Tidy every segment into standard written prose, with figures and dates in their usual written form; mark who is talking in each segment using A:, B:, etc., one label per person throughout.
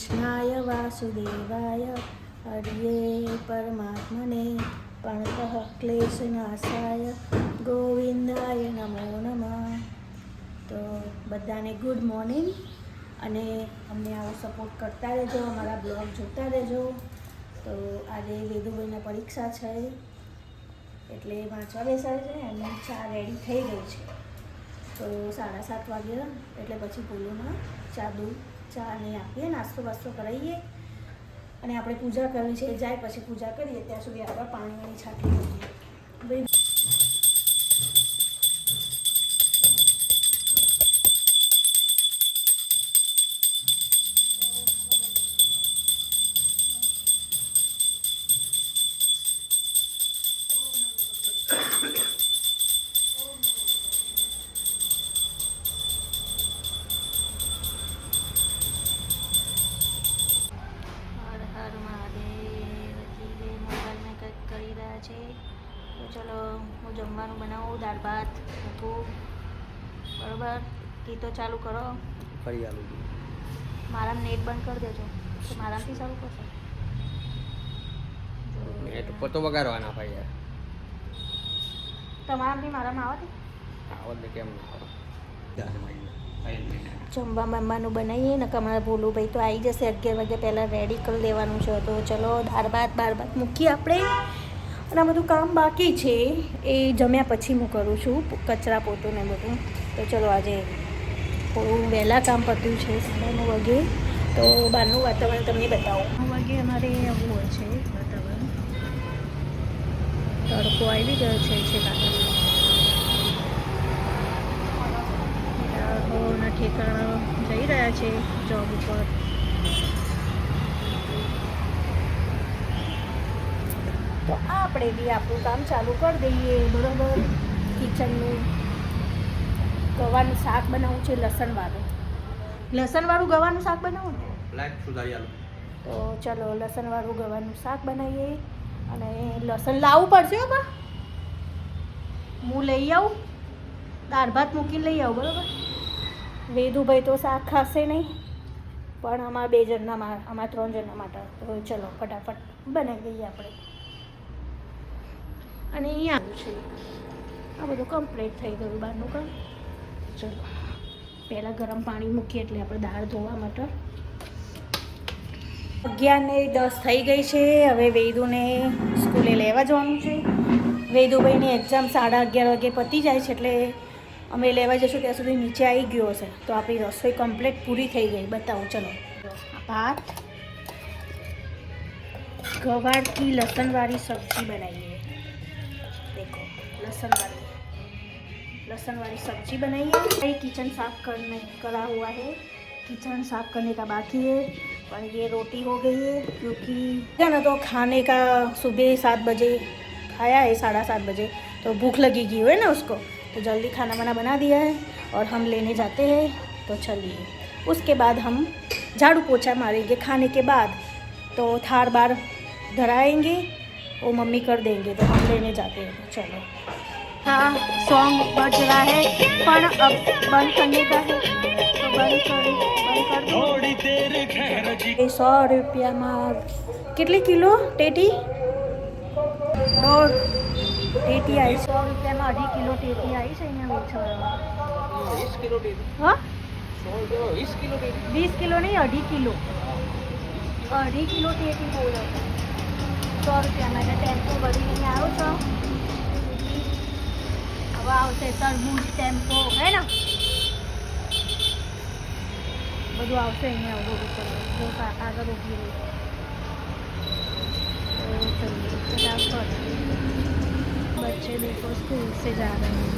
A: કૃષ્ણાય વાસુદેવાય હરિયે પરમાત્મને પ્रणतः ક્લેશનાશાય ગોવિંદાય નમો નમઃ. તો બધાને ગુડ મોર્નિંગ અને અમને આવો સપોર્ટ કરતા રહેજો, અમારા બ્લોગ જોતા રહેજો. તો આજે વેદુભાઈની પરીક્ષા છે એટલે વાંચવા બેસાડે છે અને ચા રેડી થઈ ગઈ છે. તો 7:30 વાગ્યા એટલે પછી બોલુમાં ચા ને આપીએ, નાસ્તો બાસ્તો કરાવીએ અને આપણે પૂજા કરવી છે. જાય પછી પૂજા કરીએ ત્યાં સુધી આપણે પાણીની છાંટી દઈએ. છે તો ચલો હું જમવાનું બનાવું, દાળ ભાત મૂકું. બરાબર, ગીતો ચાલુ કરો.
B: ફરી આલું
A: મારા નેટ બંધ કરી દેજો તો મારાથી સારું કરશે.
B: નેટ ઉપર તો વગાડવાના ભાઈ યાર.
A: તમારાથી મારામાં આવે
B: આવડે કેમ
A: જમવા મમ્માનું બનાવીએ ને અમારા ભોલુભાઈ તો આવી જશે 11 વાગ્યા પહેલાં રેડી કરી દેવાનું છે. તો ચલો દાળ ભાત મૂકીએ આપણે. અને આ બધું કામ બાકી છે એ જમ્યા પછી હું કરું છું, કચરા પોતું ને બધું. તો ચલો આજે થોડું વહેલા કામ પત્યું છે, 9:30 વાગે. તો બહારનું વાતાવરણ તમને બતાવો. 9 વાગે અમારે આવું હોય છે વાતાવરણ. તડકો આવી ગયો છે ના ઠેકાણા જઈ રહ્યા છે જોબ ઉપર. તો આપણે બી આપણું કામ ચાલુ કરી દઈએ. બરાબર, કિચનનું ગવાનું શાક બનાવવું છે, લસણવાળું ગવાનું શાક બનાવવું ને. તો ચલો લસણવાળું ગવાનું શાક બનાવીએ. અને લસણ લાવવું પડશે હો બા, હું લઈ આવું, દાળ ભાત મૂકીને લઈ આવું. બરાબર, વેદુભાઈ તો શાક ખાશે નહીં પણ અમારા 2 જણના, અમારા 3 જણના માટે. તો ચલો ફટાફટ બનાવી દઈએ આપણે. અને અહીંયા આવ્યું છે આ બધું કમ્પ્લીટ થઈ ગયું બહારનું કામ. ચલો પહેલાં ગરમ પાણી મૂકીએ એટલે આપણે દાળ ધોવા માટે. 11:10 થઈ ગઈ છે. હવે વેદુને સ્કૂલે લેવા જવાનું છે. વેદુભાઈની એક્ઝામ 11:30 વાગે પતી જાય છે એટલે અમે લેવા જઈશું ત્યાં સુધી નીચે આવી ગયો હશે. તો આપણી રસોઈ કમ્પ્લીટ પૂરી થઈ ગઈ. બતાવું ચલો. ભાત, ગવાર की लहसुन सब्जी बनाइए. देखो लहसुन वाली सब्जी बनाइए. किचन साफ करा हुआ है, किचन साफ करने का बाकी है. पर ये रोटी हो गई है क्योंकि है ना, तो खाने का सुबह 7 बजे खाया है, 7:30 बजे. तो भूख लगी गई है ना उसको, तो जल्दी खाना वाना बना दिया है और हम लेने जाते हैं. तो चलिए उसके बाद हम झाड़ू पोछा मारेंगे. खाने के बाद तो थार बार धराएंगे, वो मम्मी कर देंगे. तो हम लेने जाते हैं. चलो. हाँ, सॉन्ग बज रहा है पर अब बंद करने का है तो बंद कर दो. 100 રૂપિયામાં કેટલી કિલો ટેટી? 1.5 ટેટી આવી. 100 રૂપિયામાં 2.5 કિલો ટેટી આવી છે અહીંયા વેચવા. 20 કિલો ટેટી? હા, 20 કિલો ટેટી. 20 કિલો નહીં, 2.5 કિલો. 2.5 કિલો ટેટી બોલો. 100 રૂપિયામાં. એટલે ટેમ્પો ભરીને આવ્યો છો. હવે આવશે તરબૂચ ટેમ્પો, હે ને, બધું આવશે અહીંયા. બધું આગળ ઊભી રહી. तो चलिए फटाफट. बच्चे देखो स्कूल से जा रहे हैं,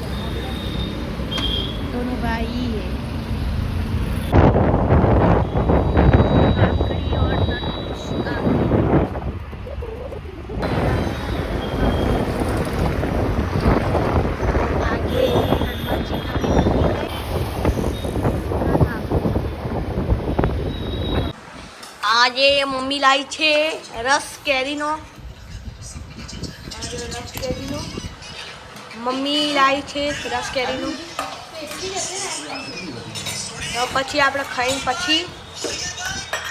A: दोनों भाई है. आखिरी और आगे हनुमान जी का भी मंदिर है. આજે મમ્મી લાવી છે રસ કેરીનો. મમ્મી લાવી છે રસ કેરીનું. તો પછી આપણે ખાઈને પછી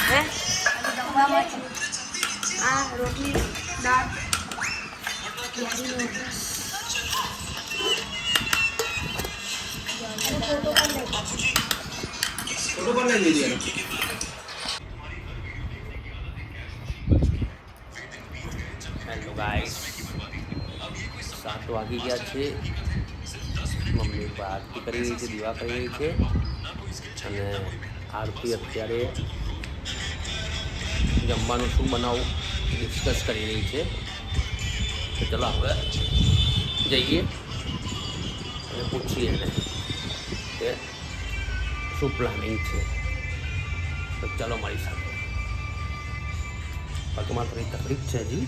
A: હે આ રોટલી દાળ
B: હેલો ગાઈસ 7 વાગી ગયા છે. મમ્મી આરતી કરી રહી છે, દીવા કરી રહી છે અને આરતી અત્યારે જમવાનું શું બનાવવું ડિસ્કસ કરી રહી છે. તો ચલો આપણે જઈએ અને પૂછીએ એને કે શું પ્લાનિંગ છે. તો ચાલો મારી સાથે. પગમાં થોડી તકલીફ છે હજી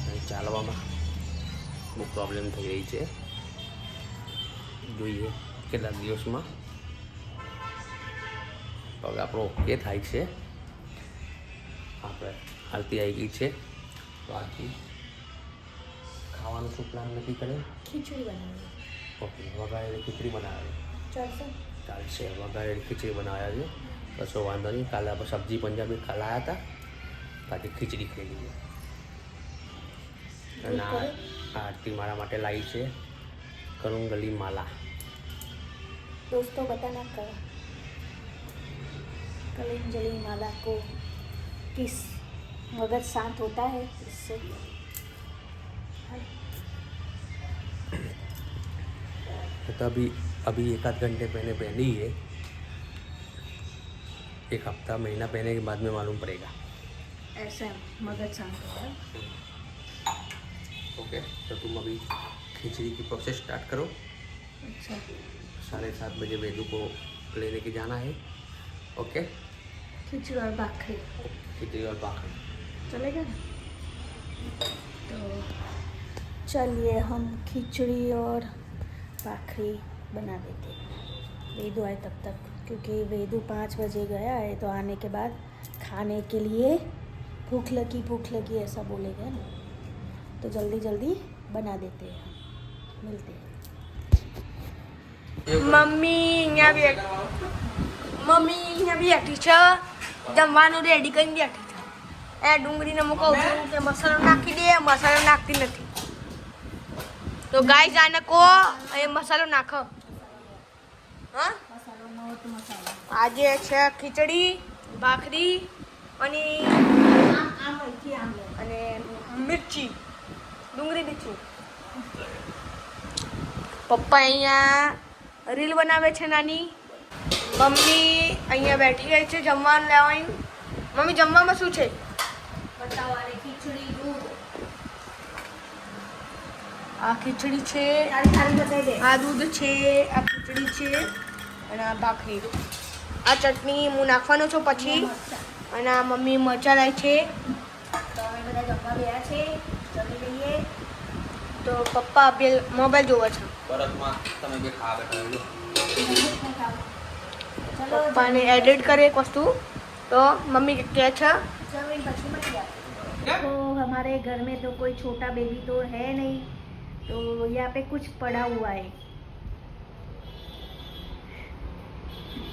B: અને ચાલવામાં બહુ પ્રોબ્લેમ થઈ રહી છે. જોઈએ કેટલા દિવસમાં પગ આપણો ઓકે થાય છે. આપણે આરતી આવી ગઈ છે તો આરતી ખાવાનું શું પ્લાન નક્કી કરે?
A: ખીચડી બનાવી.
B: ઓકે, વઘારેલી ખીચડી બનાવે
A: ચાલશે.
B: ચાલશે. વઘારેલી ખીચડી બનાવ્યા છે, કશો વાંધો નહીં. કાલે આપણે સબ્જી પંજાબી લાયા હતા, બાકી ખીચડી ખાઈ લઈએ. અને આ આરતી મારા માટે લાવી છે કરુંગલી માલા.
A: दोस्तों बताना कलिंजली माला को किस मगज शांत होता है इससे.
B: तो अभी 1 आध घंटे पहले पहनी है. 1 हफ्ता महीना पहने के बाद में मालूम पड़ेगा.
A: ऐसा मगज शांत होता है.
B: ओके, तो तुम अभी खिचड़ी की प्रोसेस स्टार्ट करो.
A: अच्छा,
B: 7:30 बजे वेदू को लेने के जाना है. ओके,
A: खिचड़ी और भाखरी
B: खिचड़ी और भाखरी
A: चलेगा ना. तो चलिए हम खिचड़ी और भाखरी बना देते हैं. वेदू आए तब तक, क्योंकि वेदू 5 बजे गया है तो आने के बाद खाने के लिए भूख लगी ऐसा बोलेगा ना, तो जल्दी जल्दी बना देते हैं. मिलते हैं.
C: મમ્મી અહીંયા બેઠી છે, જમવાનું રેડી કરીને બેઠી છે. એ ડુંગળીને હું કહું છું કે મસાલો નાખી દે, મસાલો નાખતી નથી. તો ગાય જાને કો એ મસાલો નાખો. હા, આજે છે ખીચડી, ભાખરી અને મિર્ચી, ડુંગળી મિર્ચી. પપ્પા અહીંયા રીલ બનાવે છે નાની. મમ્મી અહીંયા બેઠી ગઈ છે જમવાનું લેવાની. મમ્મી જમવામાં શું છે?
A: खिचड़ी दूध.
C: આ ખીચડી છે, આ દૂધ છે, આ ખીચડી છે અને આ ભાખરી. આ ચટણી હું નાખવાનો છું પછી. અને આ મમ્મી મરચાં લાવી છે.
A: તો અમે બધા જમવા ગયા છે, જમી લઈએ.
C: તો પપ્પા બે મોબાઈલ જોવે છે.
B: પરતમાં તમે બે ખા બેઠા.
C: પપ્પાને એડિટ કરે એક વસ્તુ તો મમ્મી કહે છે
A: जमीन बची मत गया. तो हमारे घर में तो कोई छोटा बेबी तो है नहीं, तो यहाँ पे कुछ पड़ा हुआ है.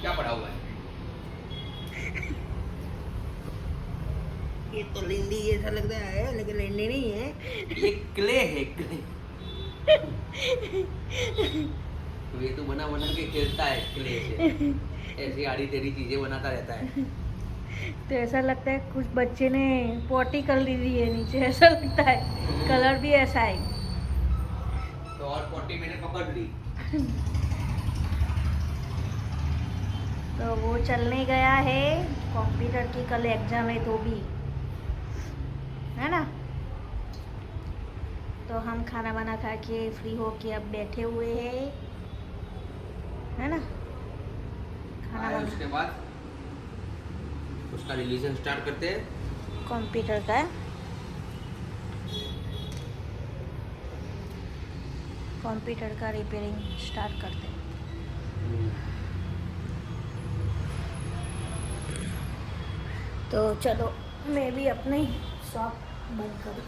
B: क्या पड़ा हुआ है?
C: ये तो लिंडी ऐसा लगता है लेकिन लिंडी नहीं है.
B: ये क्ले है, क्ले. ये तो बना के खेलता है क्ले से. ऐसी आड़ी तेरी चीजें बनाता रहता है.
A: तो ऐसा लगता है कुछ बच्चे ने पॉटी कर ली है नीचे, ऐसा लगता है. कलर भी ऐसा है.
B: तो और 40 मैंने पकड़ ली.
A: तो वो चलने गया है. कंप्यूटर की कल एग्जाम है तो भी है ना. तो हम खाना वाना खा के फ्री हो के अब बैठे हुए हैं, है ना. खाना
B: आया
A: वाना
B: उसके बाद उसका रिलीजन स्टार्ट करते हैं.
A: कंप्यूटर का है. कंप्यूटर का रिपेयरिंग स्टार्ट करते हैं. तो चलो मैं भी अपनी शॉप बंद करूँ.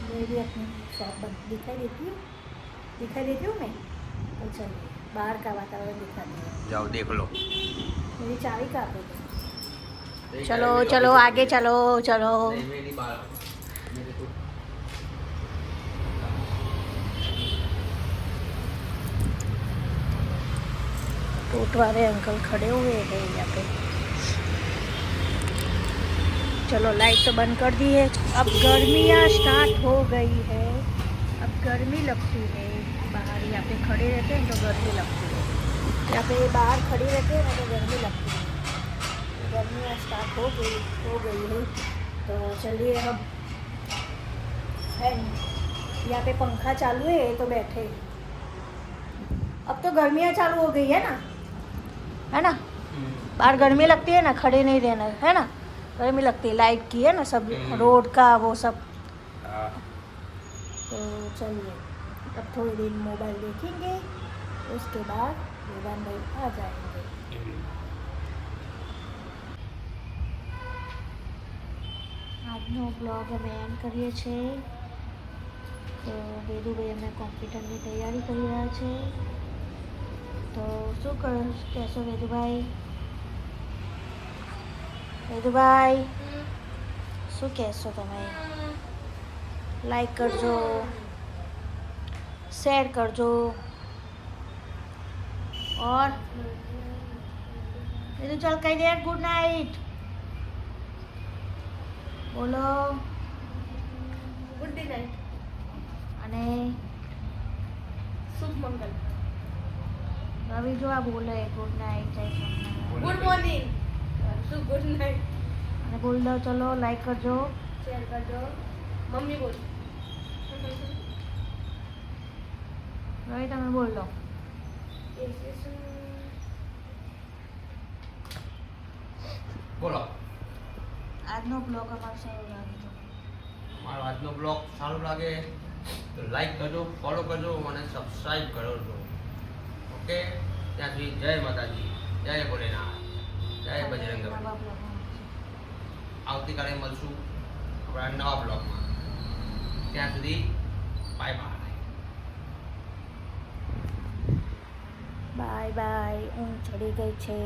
A: मैं भी अपनी शॉप बंद दिखाई देती हूँ मैं. तो चलिए बाहर का वातावरण दिखाती है।
B: जाओ देख लो।
A: मेरी चाबी कहाँ पे है?
B: नहीं,
A: चलो
B: मेरी
A: चलो
B: ऑफिस
A: आगे
B: में।
A: चलो चलो।
B: नहीं, मेरी बाहर मेरे को
A: टोट वाले अंकल खड़े हुए हैं यहाँ पे। चलो लाइट तो बंद कर दी है। अब गर्मियाँ स्टार्ट हो गई है। अब गर्मी लगती है बाहर, यहाँ पे खड़े रहते हैं तो गर्मी लगती है। यहाँ पे बाहर खड़ी रहते हैं ना तो गर्मी लगती है। गर्मियाँ स्टार्ट हो गई है। तो चलिए अब फैन, यहाँ पे पंखा चालू है तो बैठे। अब तो गर्मियाँ चालू हो गई है ना? बाहर गर्मी लगती है ना, खड़े नहीं रहना है ना, गर्मी लगती है। लाइट की है ना, सब रोड का वो सब।
B: हाँ।
A: तो चलिए अब थोड़ी देर मोबाइल देखेंगे, उसके बाद विवान भाई आ जाएंगे। આજનો બ્લોગ અમે એન્ડ કરીએ છીએ। તો વેદુભાઈ અમે કોમ્પ્યુટરની તૈયારી કરી રહ્યા છે। તો શું કહેશો વેદુભાઈ? વેદુભાઈ શું કહેશો તમે? લાઈક કરજો, શેર કરજો और વેદુ ચાલ કહી દે ગુડ નાઇટ બોલો।
C: ગુડ નાઇટ,
A: અને
C: શુભ મંગલ,
A: રવિ જો આ બોલે ગુડ નાઇટ જય સોમનાથ
C: ગુડ મોર્નિંગ, શુભ ગુડ નાઇટ,
A: અને બોલ દો ચલો લાઈક કરજો।
C: શેર કરજો, મમ્મી બોલ,
A: રવિ તમે બોલ દો।
B: બોલો।
A: આજનો બ્લોગ અમારો સારો લાગ્યો
B: મારો આજનો બ્લોગ સારો લાગે તો લાઈક કરજો, ફોલો કરજો અને સબસ્ક્રાઈબ કરજો। ઓકે, ત્યાં સુધી જય માતાજી, જય ભોલેનાથ, જય બજરંગ બલી।
A: નવા બ્લોગમાં
B: આવતીકાલે મળશું આપણા નવા બ્લોગમાં। ત્યાં સુધી બાય બાય।
A: બાય બાય, ઊંઘ ચડી ગઈ છે।